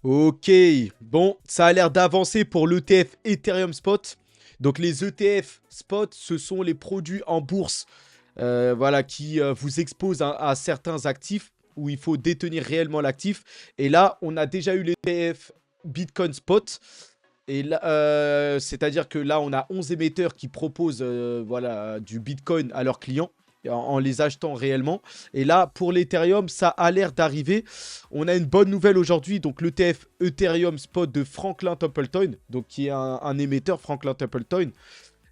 Ok, bon, ça a l'air d'avancer pour l'ETF Ethereum Spot. Donc les ETF Spot, ce sont les produits en bourse, voilà, qui vous exposent à certains actifs où il faut détenir réellement l'actif. Et là, on a déjà eu l'ETF Bitcoin Spot. Et là, c'est-à-dire que là, on a 11 émetteurs qui proposent voilà, du Bitcoin à leurs clients en les achetant réellement. Et là, pour l'Ethereum, ça a l'air d'arriver. On a une bonne nouvelle aujourd'hui. Donc, l'ETF Ethereum Spot de Franklin Templeton, donc qui est un émetteur, Franklin Templeton,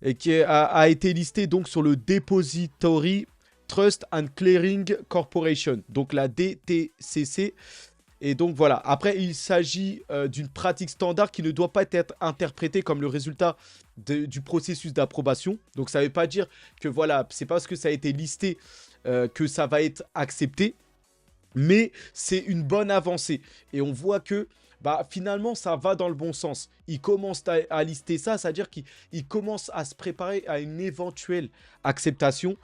et a été listé donc sur le Depository Trust and Clearing Corporation, donc la DTCC. Et donc voilà, après il s'agit d'une pratique standard qui ne doit pas être interprétée comme le résultat du processus d'approbation. Donc ça ne veut pas dire que voilà, c'est parce que ça a été listé que ça va être accepté, mais c'est une bonne avancée. Et on voit que bah, finalement ça va dans le bon sens. Ils commencent à lister ça, c'est-à-dire qu'ils commencent à se préparer à une éventuelle acceptation.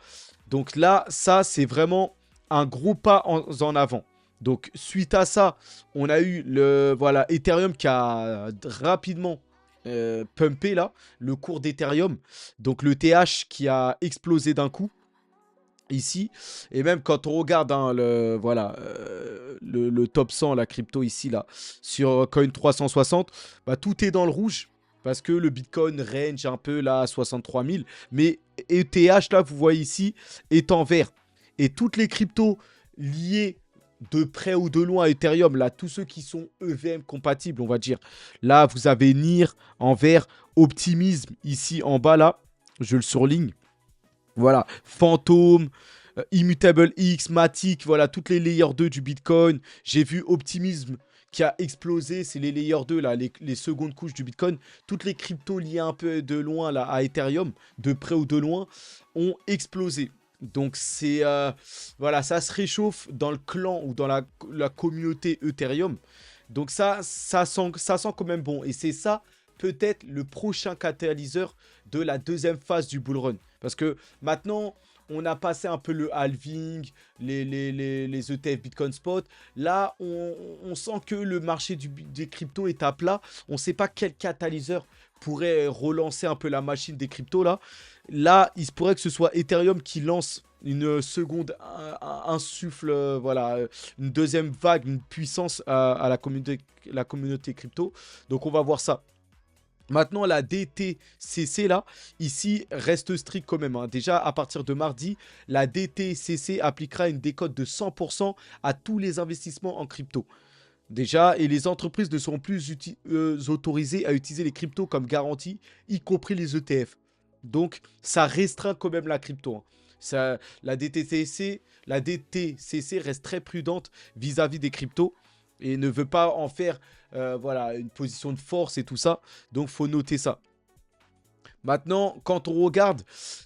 Donc là, ça c'est vraiment un gros pas en avant. Donc suite à ça, on a eu le voilà Ethereum qui a rapidement pumpé là le cours d'Ethereum. Donc le TH qui a explosé d'un coup ici. Et même quand on regarde hein, voilà, le top 100, la crypto ici, là, sur Coin 360, bah, tout est dans le rouge. Parce que le Bitcoin range un peu là à 63 000. Mais ETH, là, vous voyez ici, est en vert. Et toutes les cryptos liées de près ou de loin à Ethereum, là, tous ceux qui sont EVM compatibles, on va dire. Là, vous avez NIR en vert, Optimism ici en bas, là, je le surligne. Voilà, Phantom, Immutable X, Matic, voilà, toutes les layers 2 du Bitcoin. J'ai vu Optimism qui a explosé, c'est les layers 2, là, les secondes couches du Bitcoin. Toutes les cryptos liées un peu de loin là, à Ethereum, de près ou de loin, ont explosé. Donc c'est voilà, ça se réchauffe dans le clan ou dans la communauté Ethereum. Donc ça sent quand même bon. Et c'est ça peut-être le prochain catalyseur de la deuxième phase du bull run. Parce que maintenant, on a passé un peu le halving, les ETF Bitcoin Spot. Là, on sent que le marché des cryptos est à plat. On ne sait pas quel catalyseur pourrait relancer un peu la machine des cryptos là. Là, il se pourrait que ce soit Ethereum qui lance une seconde insuffle, voilà, une deuxième vague, une puissance à la communauté crypto. Donc on va voir ça. Maintenant, la DTCC, là, ici, reste strict quand même, hein. Déjà, à partir de mardi, la DTCC appliquera une décote de 100% à tous les investissements en crypto. Déjà, et les entreprises ne seront plus autorisées à utiliser les cryptos comme garantie, y compris les ETF. Donc, ça restreint quand même la crypto, hein. La DTCC reste très prudente vis-à-vis des cryptos et ne veut pas en faire voilà, une position de force et tout ça. Donc, faut noter ça. Maintenant, quand on regarde,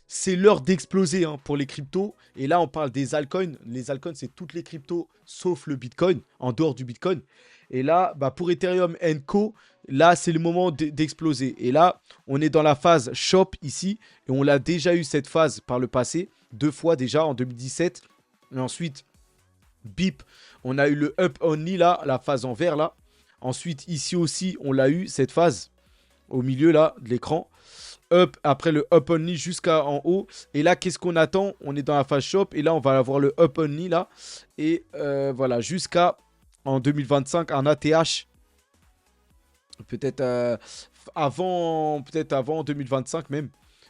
c'est l'heure d'exploser hein, pour les cryptos. Et là, on parle des altcoins. Les altcoins, c'est toutes les cryptos sauf le Bitcoin, en dehors du Bitcoin. Et là, bah, pour Ethereum Co, là, c'est le moment d'exploser. Et là, on est dans la phase shop ici. Et on l'a déjà eu cette phase par le passé, 2 fois déjà en 2017. Et ensuite, BIP, on a eu le up only là, la phase en vert là. Ensuite, ici aussi, on l'a eu cette phase au milieu là de l'écran. Up, après le up only jusqu'à en haut. Et là, qu'est-ce qu'on attend? On est dans la phase shop. Et là, on va avoir le up only là. Et voilà, jusqu'à en 2025, un ATH. Peut-être avant 2025 même.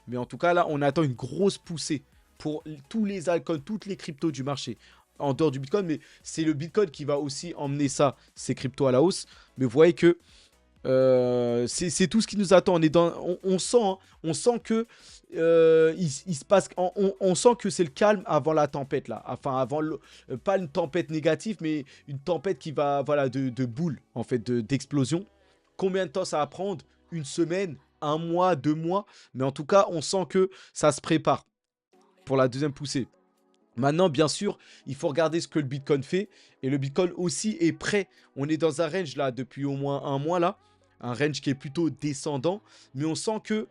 Mais en tout cas, là, on attend une grosse poussée pour tous les altcoins, toutes les cryptos du marché. En dehors du Bitcoin, mais c'est le Bitcoin qui va aussi emmener ça, ces cryptos à la hausse. Mais vous voyez que c'est tout ce qui nous attend. On sent, hein, on sent que il se passe, on sent que c'est le calme avant la tempête là. Enfin, pas une tempête négative, mais une tempête qui va, voilà, de boule en fait, d'explosion. Combien de temps ça va prendre? Une semaine, un mois, 2 mois. Mais en tout cas, on sent que ça se prépare pour la deuxième poussée. Maintenant, bien sûr, il faut regarder ce que le Bitcoin fait. Et le Bitcoin aussi est prêt. On est dans un range là depuis au moins un mois là. Un range qui est plutôt descendant. Mais on sent que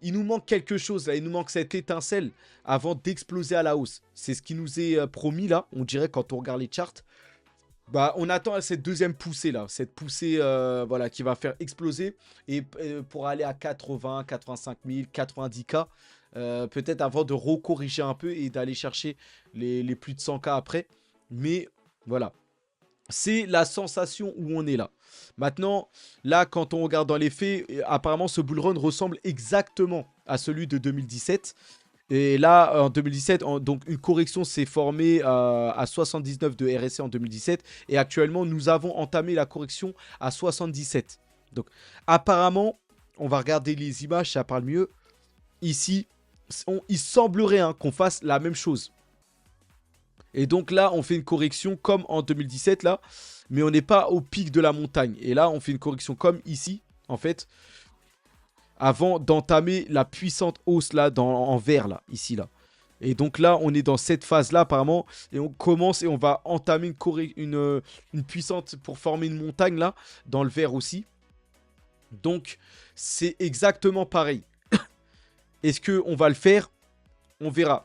il nous manque quelque chose là. Il nous manque cette étincelle avant d'exploser à la hausse. C'est ce qui nous est promis là. On dirait quand on regarde les charts. Bah, on attend cette deuxième poussée là, cette poussée voilà, qui va faire exploser et pour aller à 80, 85 000, 90 K, peut-être avant de recorriger un peu et d'aller chercher les plus de 100 K après. Mais voilà, c'est la sensation où on est là. Maintenant, là, quand on regarde dans les faits, apparemment ce bull run ressemble exactement à celui de 2017. Et là, en 2017, donc une correction s'est formée à 79 de RSI en 2017. Et actuellement, nous avons entamé la correction à 77. Donc, apparemment, on va regarder les images, ça parle mieux. Ici, il semblerait hein, qu'on fasse la même chose. Et donc là, on fait une correction comme en 2017, là. Mais on n'est pas au pic de la montagne. Et là, on fait une correction comme ici, en fait, avant d'entamer la puissante hausse là en vert là, ici là. Et donc là, on est dans cette phase-là apparemment, et on commence et on va entamer une puissante pour former une montagne là, dans le vert aussi. Donc c'est exactement pareil. Est-ce qu'on va le faire? On verra.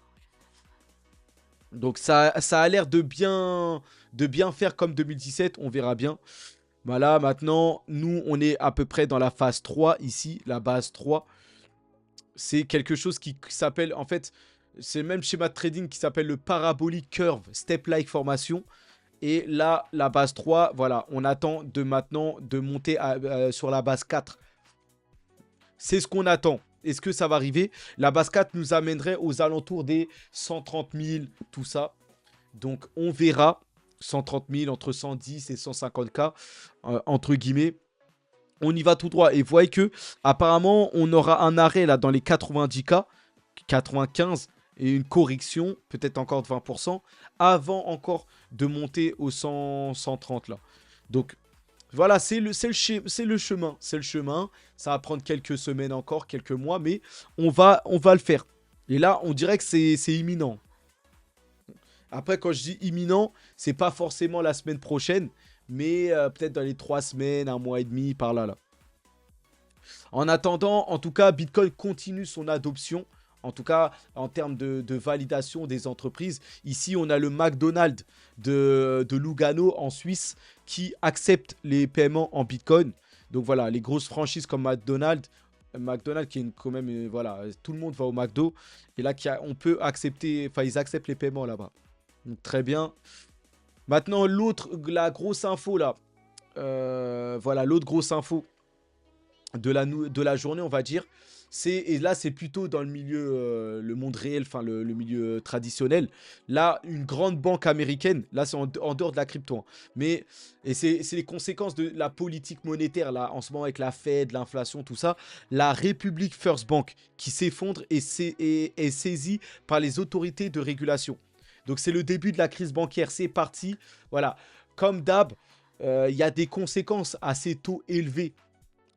Donc ça a l'air de bien faire comme 2017, on verra bien. Voilà, maintenant, nous, on est à peu près dans la phase 3 ici, la base 3. C'est quelque chose qui s'appelle, en fait, c'est le même schéma de trading qui s'appelle le parabolic curve step-like formation. Et là, la base 3, voilà, on attend de maintenant de monter sur la base 4. C'est ce qu'on attend. Est-ce que ça va arriver? La base 4 nous amènerait aux alentours des 130 000, tout ça. Donc, on verra. 130 000, entre 110 et 150 K, entre guillemets. On y va tout droit. Et vous voyez que, apparemment, on aura un arrêt là dans les 90 K, 95, et une correction, peut-être encore de 20%, avant encore de monter au 100, 130 là. Donc, voilà, c'est le chemin. C'est le chemin. Ça va prendre quelques semaines encore, quelques mois, mais on va le faire. Et là, on dirait que c'est imminent. Après, quand je dis imminent, c'est pas forcément la semaine prochaine, mais peut-être dans les 3 semaines, un mois et demi, par là, là. En attendant, en tout cas, Bitcoin continue son adoption. En tout cas, en termes de validation des entreprises. Ici, on a le McDonald's de Lugano en Suisse qui accepte les paiements en Bitcoin. Donc voilà, les grosses franchises comme McDonald's qui est quand même, voilà, tout le monde va au McDo. Et là, on peut accepter, enfin, ils acceptent les paiements là-bas. Donc très bien. Maintenant, la grosse info là. Voilà, l'autre grosse info de la journée, on va dire. Et là, c'est plutôt dans le milieu, le monde réel, enfin le milieu traditionnel. Là, une grande banque américaine, là c'est en dehors de la crypto, hein, mais et c'est les conséquences de la politique monétaire, là, en ce moment avec la Fed, l'inflation, tout ça. La Republic First Bank qui s'effondre et est saisie par les autorités de régulation. Donc c'est le début de la crise bancaire, c'est parti. Voilà, comme d'hab, il y a des conséquences à ces taux élevés.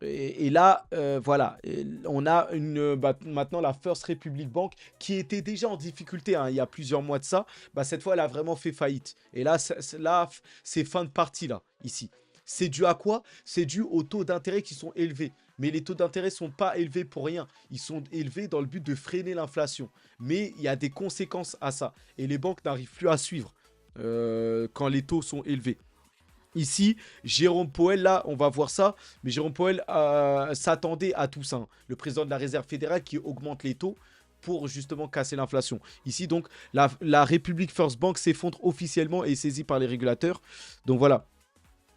Et là, voilà, on a maintenant la First Republic Bank qui était déjà en difficulté hein, il y a plusieurs mois de ça. Bah, cette fois, elle a vraiment fait faillite. Et là, c'est fin de partie, là, ici. C'est dû à quoi? C'est dû aux taux d'intérêt qui sont élevés. Mais les taux d'intérêt ne sont pas élevés pour rien. Ils sont élevés dans le but de freiner l'inflation. Mais il y a des conséquences à ça. Et les banques n'arrivent plus à suivre quand les taux sont élevés. Ici, Jérôme Powell, là, on va voir ça, mais Jérôme Powell s'attendait à tout ça, hein. Le président de la Réserve fédérale qui augmente les taux pour justement casser l'inflation. Ici, donc, la Republic First Bank s'effondre officiellement et est saisie par les régulateurs. Donc voilà.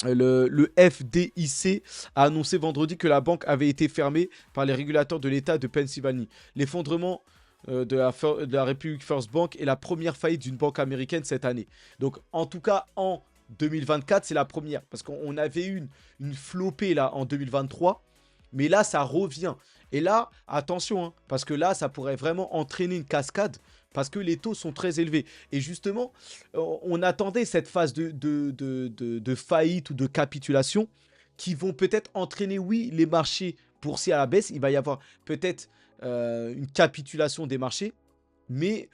Le FDIC a annoncé vendredi que la banque avait été fermée par les régulateurs de l'État de Pennsylvanie. L'effondrement de la Republic First Bank est la première faillite d'une banque américaine cette année. Donc, en tout cas, en 2024, c'est la première. Parce qu'on avait eu une flopée là en 2023. Mais là, ça revient. Et là, attention, hein, parce que là, ça pourrait vraiment entraîner une cascade. Parce que les taux sont très élevés. Et justement, on attendait cette phase de faillite ou de capitulation qui vont peut-être entraîner, oui, les marchés boursiers à la baisse. Il va y avoir peut-être une capitulation des marchés. Mais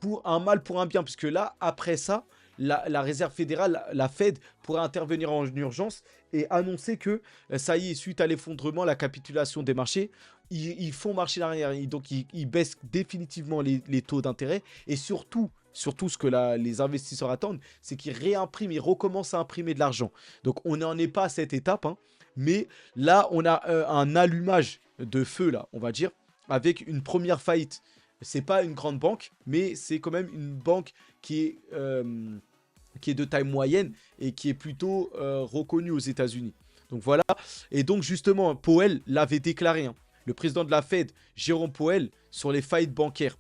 pour un mal, pour un bien. Puisque là, après ça, la Réserve fédérale, la Fed, pourrait intervenir en urgence et annoncer que ça y est, suite à l'effondrement, la capitulation des marchés, ils font marcher l'arrière. Donc, ils baissent définitivement les taux d'intérêt. Et surtout, surtout ce que les investisseurs attendent, c'est qu'ils réimpriment, ils recommencent à imprimer de l'argent. Donc on n'en est pas à cette étape, hein, mais là on a un allumage de feu, là, on va dire, avec une première faillite. C'est pas une grande banque, mais c'est quand même une banque qui est de taille moyenne et qui est plutôt reconnue aux États-Unis. Donc voilà. Et donc justement, Powell l'avait déclaré, hein, le président de la Fed, Jérôme Powell, sur les faillites bancaires.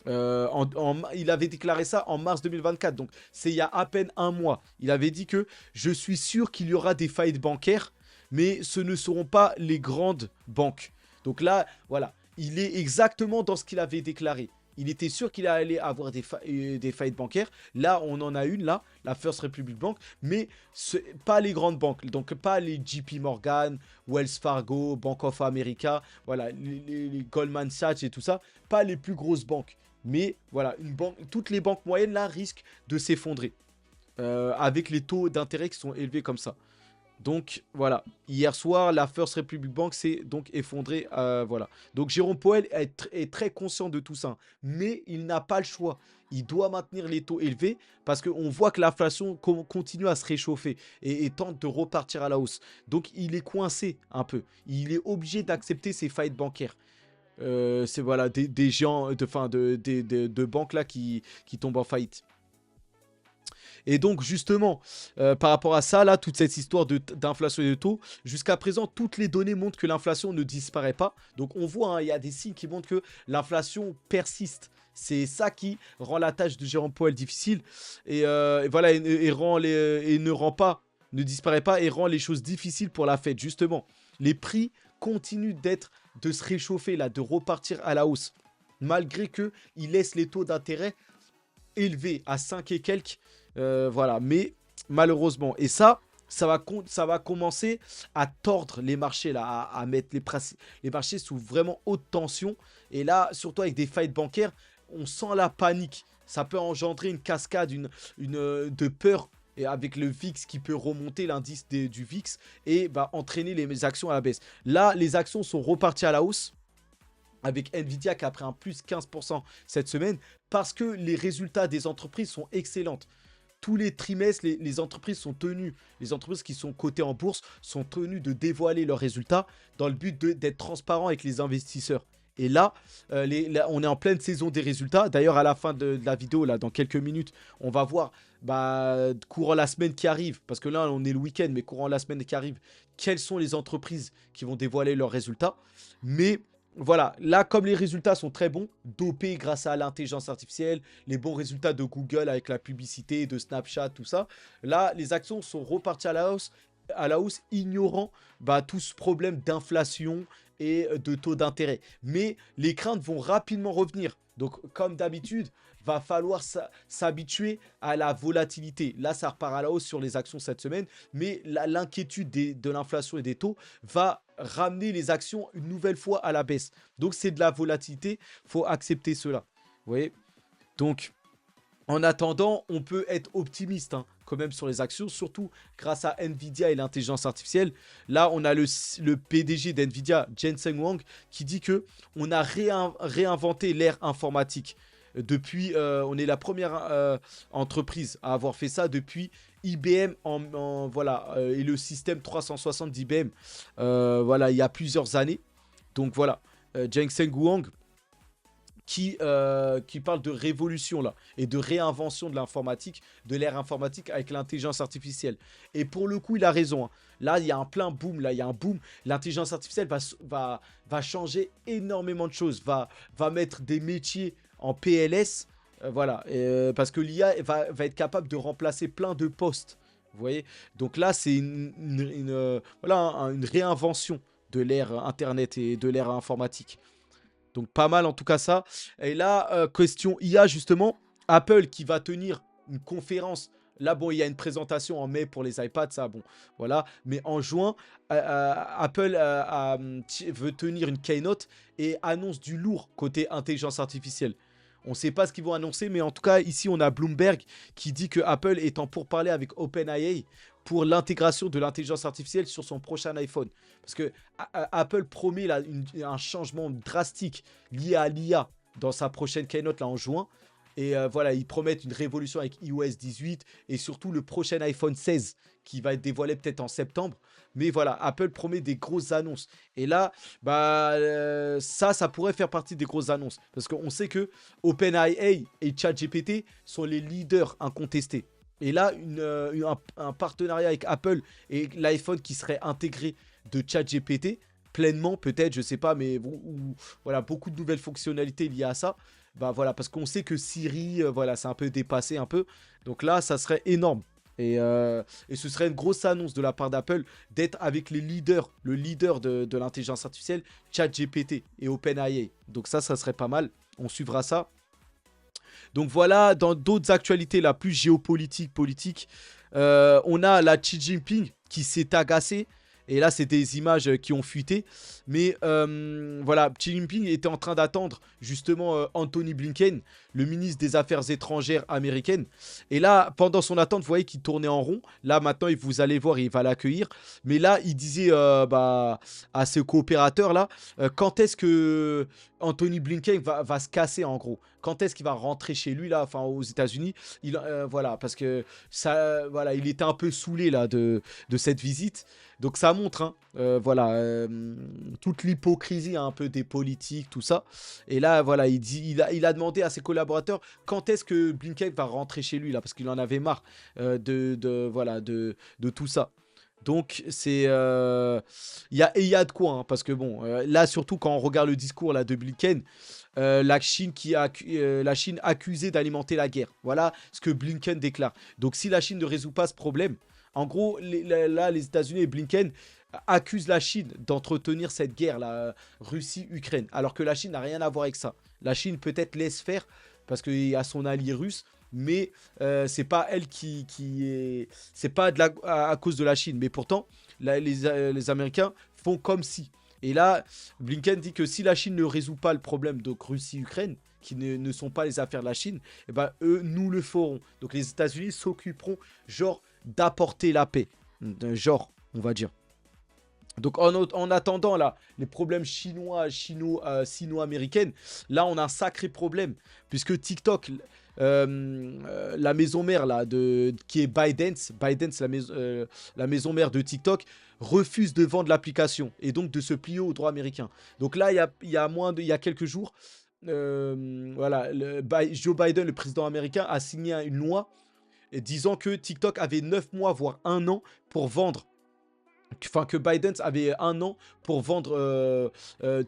Il avait déclaré ça en mars 2024, donc c'est il y a à peine un mois. Il avait dit que je suis sûr qu'il y aura des faillites bancaires, mais ce ne seront pas les grandes banques. Donc là, voilà, il est exactement dans ce qu'il avait déclaré. Il était sûr qu'il allait avoir des faillites bancaires. Là, on en a une, là, la First Republic Bank, mais pas les grandes banques. Donc, pas les JP Morgan, Wells Fargo, Bank of America, voilà, les Goldman Sachs et tout ça. Pas les plus grosses banques. Mais voilà, toutes les banques moyennes, là, risquent de s'effondrer. Avec les taux d'intérêt qui sont élevés comme ça. Donc voilà, hier soir, la First Republic Bank s'est donc effondrée. Voilà. Donc Jérôme Powell est très conscient de tout ça. Mais il n'a pas le choix. Il doit maintenir les taux élevés parce qu'on voit que l'inflation continue à se réchauffer et tente de repartir à la hausse. Donc il est coincé un peu. Il est obligé d'accepter ces faillites bancaires. C'est voilà, des gens, de banques là qui tombent en faillite. Et donc justement, par rapport à ça, là, toute cette histoire d'inflation et de taux, jusqu'à présent, toutes les données montrent que l'inflation ne disparaît pas. Donc on voit, hein, il y a des signes qui montrent que l'inflation persiste. C'est ça qui rend la tâche de Jérôme Powell difficile. Et voilà, et ne disparaît pas et rend les choses difficiles pour la Fed. Justement, les prix continuent de se réchauffer, là, de repartir à la hausse. Malgré qu'il laisse les taux d'intérêt élevés à 5 et quelques. Voilà, mais malheureusement, et ça va commencer à tordre les marchés, là, à mettre les marchés sous vraiment haute tension. Et là, surtout avec des faillites bancaires, on sent la panique. Ça peut engendrer une cascade, de peur, et avec le VIX qui peut remonter, l'indice du VIX, et entraîner les actions à la baisse. Là, les actions sont reparties à la hausse, avec Nvidia qui a pris un plus 15% cette semaine, parce que les résultats des entreprises sont excellentes. Tous les trimestres, les entreprises sont tenues, les entreprises qui sont cotées en bourse sont tenues de dévoiler leurs résultats dans le but d'être transparent avec les investisseurs. Et là, on est en pleine saison des résultats. D'ailleurs, à la fin de la vidéo, là, dans quelques minutes, on va voir, courant la semaine qui arrive, parce que là, on est le week-end, mais courant la semaine qui arrive, quelles sont les entreprises qui vont dévoiler leurs résultats. Mais voilà, là, comme les résultats sont très bons, dopés grâce à l'intelligence artificielle, les bons résultats de Google avec la publicité, de Snapchat, tout ça, là, les actions sont reparties à la hausse, ignorant tout ce problème d'inflation et de taux d'intérêt. Mais les craintes vont rapidement revenir. Donc, comme d'habitude, va falloir s'habituer à la volatilité. Là, ça repart à la hausse sur les actions cette semaine, mais l'inquiétude de l'inflation et des taux va ramener les actions une nouvelle fois à la baisse. Donc, c'est de la volatilité. Il faut accepter cela. Vous voyez? Donc, en attendant, on peut être optimiste, hein, quand même sur les actions, surtout grâce à Nvidia et l'intelligence artificielle. Là, on a le PDG d'Nvidia, Jensen Huang, qui dit que on a réinventé l'ère informatique. Depuis, on est la première entreprise à avoir fait ça depuis IBM voilà, et le système 360 d'IBM. Voilà, il y a plusieurs années. Donc voilà, Jensen Huang qui parle de révolution là et de réinvention de l'informatique, de l'ère informatique avec l'intelligence artificielle. Et pour le coup, il a raison, hein. Là, il y a un plein boom, là, il y a un boom. L'intelligence artificielle va changer énormément de choses, va mettre des métiers en PLS, voilà, parce que l'IA va être capable de remplacer plein de postes. Vous voyez? Donc là, c'est voilà, une réinvention de l'ère Internet et de l'ère informatique. Donc pas mal en tout cas ça. Et là, question IA justement, Apple qui va tenir une conférence. Là, bon, il y a une présentation en mai pour les iPads, ça, bon, voilà. Mais en juin, Apple veut tenir une keynote et annonce du lourd côté intelligence artificielle. On ne sait pas ce qu'ils vont annoncer, mais en tout cas, ici, on a Bloomberg qui dit que Apple est en pourparlers avec OpenAI pour l'intégration de l'intelligence artificielle sur son prochain iPhone. Parce que Apple promet là, un changement drastique lié à l'IA dans sa prochaine keynote là, en juin. Et voilà, ils promettent une révolution avec iOS 18 et surtout le prochain iPhone 16 qui va être dévoilé peut-être en septembre. Mais voilà, Apple promet des grosses annonces. Et là, ça pourrait faire partie des grosses annonces. Parce qu'on sait que OpenAI et ChatGPT sont les leaders incontestés. Et là, un partenariat avec Apple et l'iPhone qui serait intégré de ChatGPT, pleinement peut-être, je sais pas, mais voilà, beaucoup de nouvelles fonctionnalités liées à ça. Bah voilà, parce qu'on sait que Siri, voilà, c'est un peu dépassé un peu. Donc là, ça serait énorme. Et ce serait une grosse annonce de la part d'Apple d'être avec les leaders, le leader de l'intelligence artificielle, ChatGPT et OpenAI. Donc ça serait pas mal. On suivra ça. Donc voilà, dans d'autres actualités, la plus géopolitique, politique, on a la Xi Jinping qui s'est agacé. Et là, c'est des images qui ont fuité. Mais voilà, Xi Jinping était en train d'attendre justement Anthony Blinken, le ministre des Affaires étrangères américaine. Et là, pendant son attente, vous voyez qu'il tournait en rond. Là, maintenant, vous allez voir, il va l'accueillir. Mais là, il disait à ce coopérateur-là, quand est-ce que Anthony Blinken va se casser en gros? Quand est-ce qu'il va rentrer chez lui, là, enfin aux États-Unis? Voilà, parce que ça, voilà, il était un peu saoulé là de cette visite. Donc ça montre, hein, voilà, toute l'hypocrisie un peu des politiques, tout ça. Et là, voilà, il a demandé à ses collaborateurs quand est-ce que Blinken va rentrer chez lui là, parce qu'il en avait marre voilà, de tout ça. Donc c'est, il y a de quoi, hein, parce que bon, là surtout quand on regarde le discours là de Blinken, la Chine accusée d'alimenter la guerre. Voilà ce que Blinken déclare. Donc si la Chine ne résout pas ce problème, en gros, là, les États-Unis et Blinken accusent la Chine d'entretenir cette guerre, la Russie-Ukraine, alors que la Chine n'a rien à voir avec ça. La Chine peut-être laisse faire parce qu'il y a son allié russe, mais c'est pas elle qui est, c'est pas à cause de la Chine. Mais pourtant, les Américains font comme si. Et là, Blinken dit que si la Chine ne résout pas le problème de Russie-Ukraine, qui ne sont pas les affaires de la Chine, eh ben, eux, nous le ferons. Donc les États-Unis s'occuperont, genre, d'apporter la paix. Genre, on va dire. Donc en attendant là, les problèmes sino-américaines, là on a un sacré problème. Puisque TikTok, la maison mère là, qui est ByteDance, la maison mère de TikTok, refuse de vendre l'application et donc de se plier au droit américain. Donc là, il y a quelques jours, voilà, Joe Biden, le président américain, a signé une loi disant que TikTok avait 9 mois, voire un an pour vendre. Enfin, que Biden avait un an pour vendre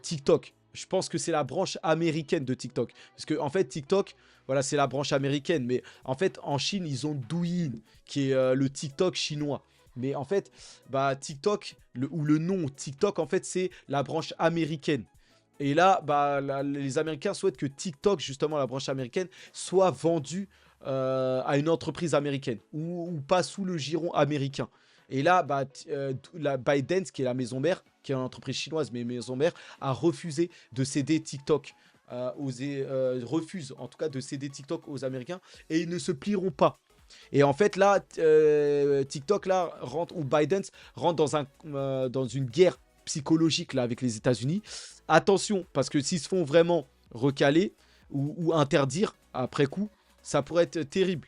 TikTok. Je pense que c'est la branche américaine de TikTok. Parce que, en fait, TikTok, voilà, c'est la branche américaine. Mais en fait, en Chine, ils ont Douyin, qui est le TikTok chinois. Mais en fait, TikTok, ou le nom TikTok, en fait, c'est la branche américaine. Et là, les Américains souhaitent que TikTok, justement, la branche américaine, soit vendue à une entreprise américaine ou pas sous le giron américain. Et là, la ByteDance, qui est la maison mère, qui est une entreprise chinoise, mais maison mère, a refusé de céder TikTok. Refuse en tout cas de céder TikTok aux Américains et ils ne se plieront pas. Et en fait là, TikTok là rentre, ou ByteDance rentre dans une guerre psychologique là avec les États-Unis. Attention, parce que s'ils se font vraiment recaler ou interdire après coup, ça pourrait être terrible.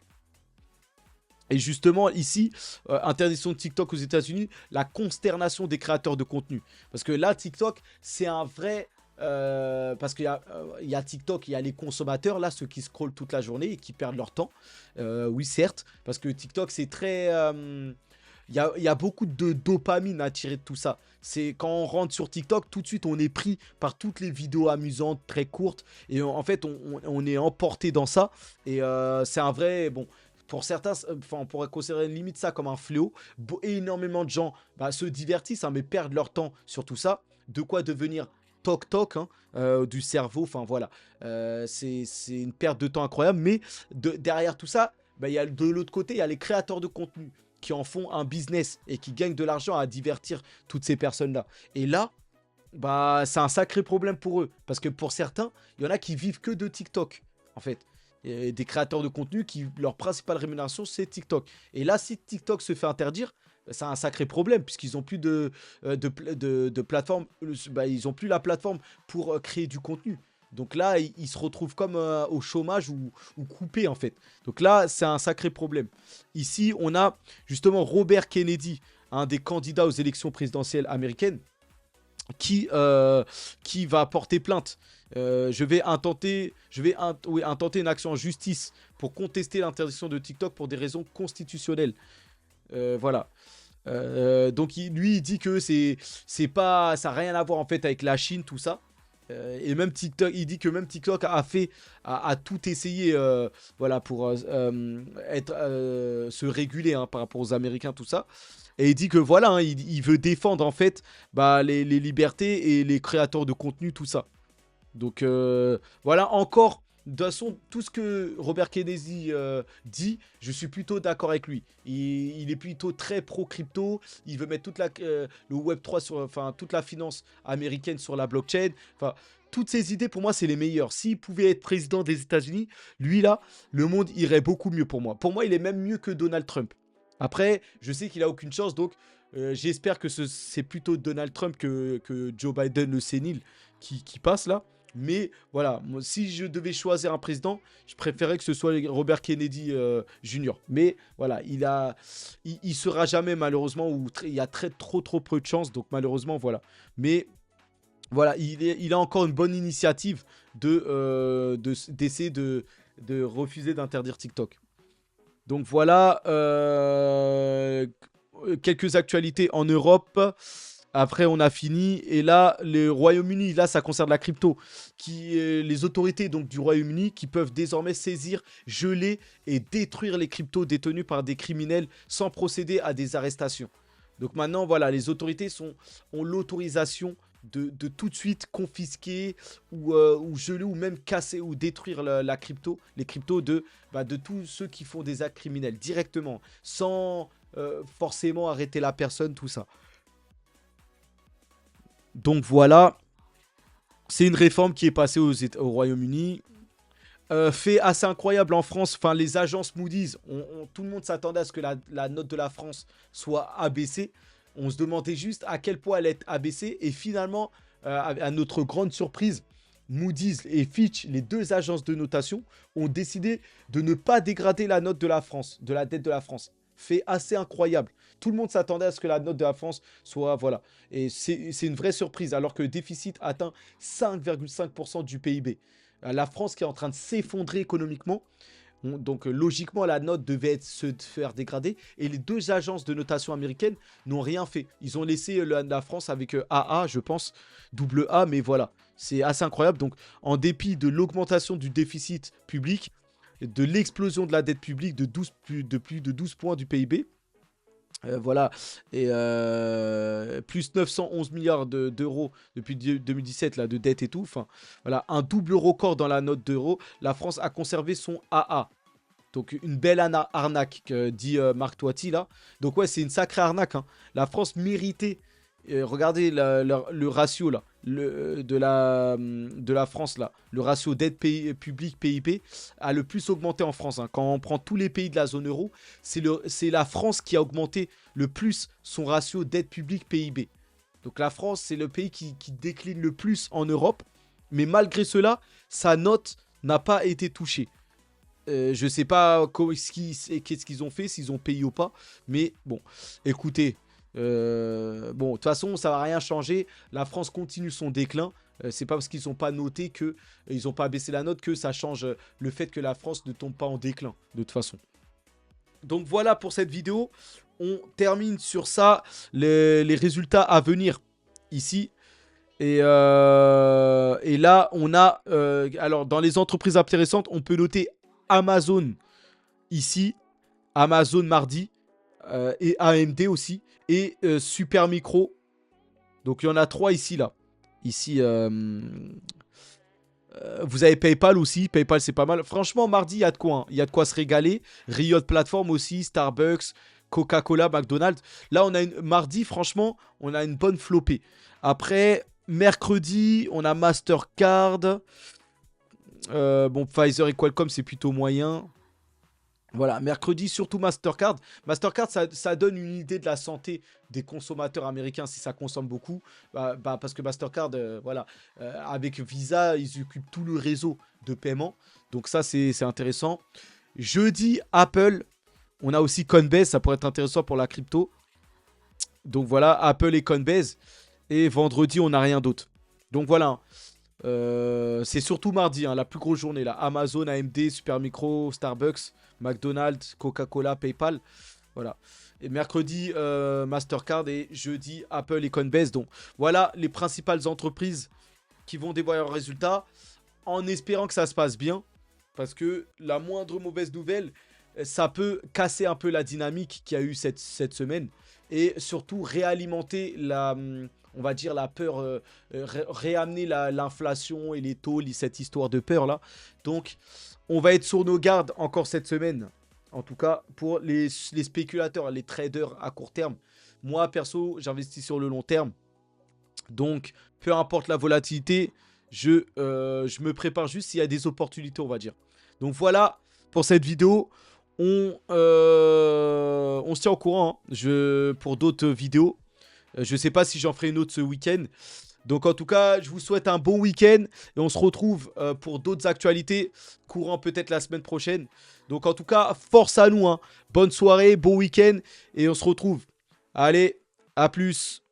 Et justement, ici, interdiction de TikTok aux États-Unis, la consternation des créateurs de contenu. Parce que là, TikTok, c'est un vrai. Parce qu'il y a TikTok, il y a les consommateurs, là, ceux qui scrollent toute la journée et qui perdent leur temps. Oui, certes, parce que TikTok, c'est très. Il y a beaucoup de dopamine à tirer de tout ça. C'est quand on rentre sur TikTok, tout de suite, on est pris par toutes les vidéos amusantes, très courtes. Et en fait, on est emporté dans ça. Et c'est un vrai. Bon. Pour certains, on pourrait considérer limite ça comme un fléau. Énormément de gens se divertissent, hein, mais perdent leur temps sur tout ça. De quoi devenir toc-toc, hein, du cerveau. Enfin voilà, c'est une perte de temps incroyable. Mais derrière tout ça, de l'autre côté, il y a les créateurs de contenu qui en font un business et qui gagnent de l'argent à divertir toutes ces personnes-là. Et là, c'est un sacré problème pour eux. Parce que pour certains, il y en a qui vivent que de TikTok, en fait. Et des créateurs de contenu qui, leur principale rémunération, c'est TikTok. Et là, si TikTok se fait interdire, c'est un sacré problème, puisqu'ils n'ont plus de plateforme. Ils n'ont plus la plateforme pour créer du contenu. Donc là, il se retrouve comme au chômage ou coupé en fait. Donc là, c'est un sacré problème. Ici, on a justement Robert Kennedy, un des candidats aux élections présidentielles américaines, qui va porter plainte. Oui, intenter une action en justice pour contester l'interdiction de TikTok pour des raisons constitutionnelles. Voilà. Donc lui, il dit que c'est pas, ça n'a rien à voir en fait avec la Chine, tout ça. Et même TikTok, il dit que même TikTok a tout essayé, voilà, pour se réguler hein, par rapport aux Américains, tout ça. Et il dit que voilà, hein, il veut défendre en fait bah, les libertés et les créateurs de contenu, tout ça. Donc voilà, encore, de toute façon, tout ce que Robert Kennedy dit, je suis plutôt d'accord avec lui. Il est plutôt très pro-crypto, il veut mettre le Web3 sur, enfin, toute la finance américaine sur la blockchain. Enfin, toutes ces idées, pour moi, c'est les meilleures. S'il pouvait être président des États-Unis, lui là, le monde irait beaucoup mieux pour moi. Pour moi, il est même mieux que Donald Trump. Après, je sais qu'il a aucune chance, donc j'espère que c'est plutôt Donald Trump que Joe Biden, le sénile, qui passe là. Mais voilà, moi, si je devais choisir un président, je préférais que ce soit Robert Kennedy Jr. Mais voilà, il sera jamais malheureusement, ou il y a trop peu de chance, donc malheureusement voilà. Mais voilà, il a encore une bonne initiative d'essayer de refuser d'interdire TikTok. Donc voilà, quelques actualités en Europe. Après, on a fini. Et là, le Royaume-Uni, là, ça concerne la crypto. Les autorités donc, du Royaume-Uni qui peuvent désormais saisir, geler et détruire les cryptos détenus par des criminels sans procéder à des arrestations. Donc maintenant, voilà, les autorités ont l'autorisation de tout de suite confisquer ou geler ou même casser ou détruire la crypto, les cryptos de tous ceux qui font des actes criminels directement, sans forcément arrêter la personne, tout ça. Donc voilà, c'est une réforme qui est passée au Royaume-Uni. Fait assez incroyable en France, enfin les agences Moody's, tout le monde s'attendait à ce que la note de la France soit abaissée. On se demandait juste à quel point elle est abaissée. Et finalement, à notre grande surprise, Moody's et Fitch, les deux agences de notation, ont décidé de ne pas dégrader la note de la France, de la dette de la France. Fait assez incroyable. Tout le monde s'attendait à ce que la note de la France soit, voilà. Et c'est une vraie surprise, alors que le déficit atteint 5,5% du PIB. La France qui est en train de s'effondrer économiquement. Donc logiquement, la note devait se faire dégrader. Et les deux agences de notation américaines n'ont rien fait. Ils ont laissé la France avec AA, je pense, double A, mais voilà. C'est assez incroyable. Donc en dépit de l'augmentation du déficit public, de l'explosion de la dette publique de plus de 12 points du PIB, voilà, et plus 911 milliards d'euros depuis 2017 là, de dette et tout. Enfin, voilà, un double record dans la note d'euro. La France a conservé son AA. Donc une belle arnaque, dit Marc Toiti là. Donc ouais, c'est une sacrée arnaque. Hein. La France méritait. Regardez le ratio là, de la France là. Le ratio dette publique PIB a le plus augmenté en France. Hein. Quand on prend tous les pays de la zone euro, c'est la France qui a augmenté le plus son ratio dette publique PIB. Donc la France, c'est le pays qui décline le plus en Europe. Mais malgré cela, sa note n'a pas été touchée. Je sais pas qu'est-ce qu'ils ont fait, s'ils ont payé ou pas. Mais bon, écoutez. Bon, de toute façon, ça va rien changer. La France continue son déclin. C'est pas parce qu'ils n'ont pas noté que ils n'ont pas baissé la note que ça change le fait que la France ne tombe pas en déclin, de toute façon. Donc voilà pour cette vidéo. On termine sur ça, les résultats à venir ici. Et là, on a... alors, dans les entreprises intéressantes, on peut noter Amazon ici. Amazon mardi. Et AMD aussi. Et Super Micro. Donc, il y en a 3 ici, là. Ici, vous avez PayPal aussi. PayPal, c'est pas mal. Franchement, mardi, il y a de quoi. Hein. Il y a de quoi se régaler. Riot Platform aussi. Starbucks, Coca-Cola, McDonald's. Là, on a mardi, franchement, on a une bonne flopée. Après, mercredi, on a Mastercard. Bon, Pfizer et Qualcomm, c'est plutôt moyen. Voilà, mercredi, surtout Mastercard. Mastercard, ça donne une idée de la santé des consommateurs américains si ça consomme beaucoup. Parce que Mastercard, voilà, avec Visa, ils occupent tout le réseau de paiement. Donc ça, c'est intéressant. Jeudi, Apple. On a aussi Coinbase, ça pourrait être intéressant pour la crypto. Donc voilà, Apple et Coinbase. Et vendredi, on n'a rien d'autre. Donc voilà. C'est surtout mardi, hein, la plus grosse journée là. Amazon, AMD, Supermicro, Starbucks, McDonald's, Coca-Cola, PayPal. Voilà. Et mercredi, Mastercard et jeudi, Apple et Coinbase. Donc voilà les principales entreprises qui vont dévoiler leurs résultats en espérant que ça se passe bien. Parce que la moindre mauvaise nouvelle, ça peut casser un peu la dynamique qu'il y a eu cette semaine. Et surtout réalimenter on va dire la peur, réamener l'inflation et les taux, cette histoire de peur là. Donc, on va être sur nos gardes encore cette semaine. En tout cas, pour les spéculateurs, les traders à court terme. Moi, perso, j'investis sur le long terme. Donc, peu importe la volatilité, je me prépare juste s'il y a des opportunités, on va dire. Donc voilà pour cette vidéo. On se tient au courant pour d'autres vidéos. Je sais pas si j'en ferai une autre ce week-end. Donc en tout cas, je vous souhaite un bon week-end. Et on se retrouve pour d'autres actualités courant peut-être la semaine prochaine. Donc en tout cas, force à nous. Bonne soirée, bon week-end. Et on se retrouve. Allez, à plus.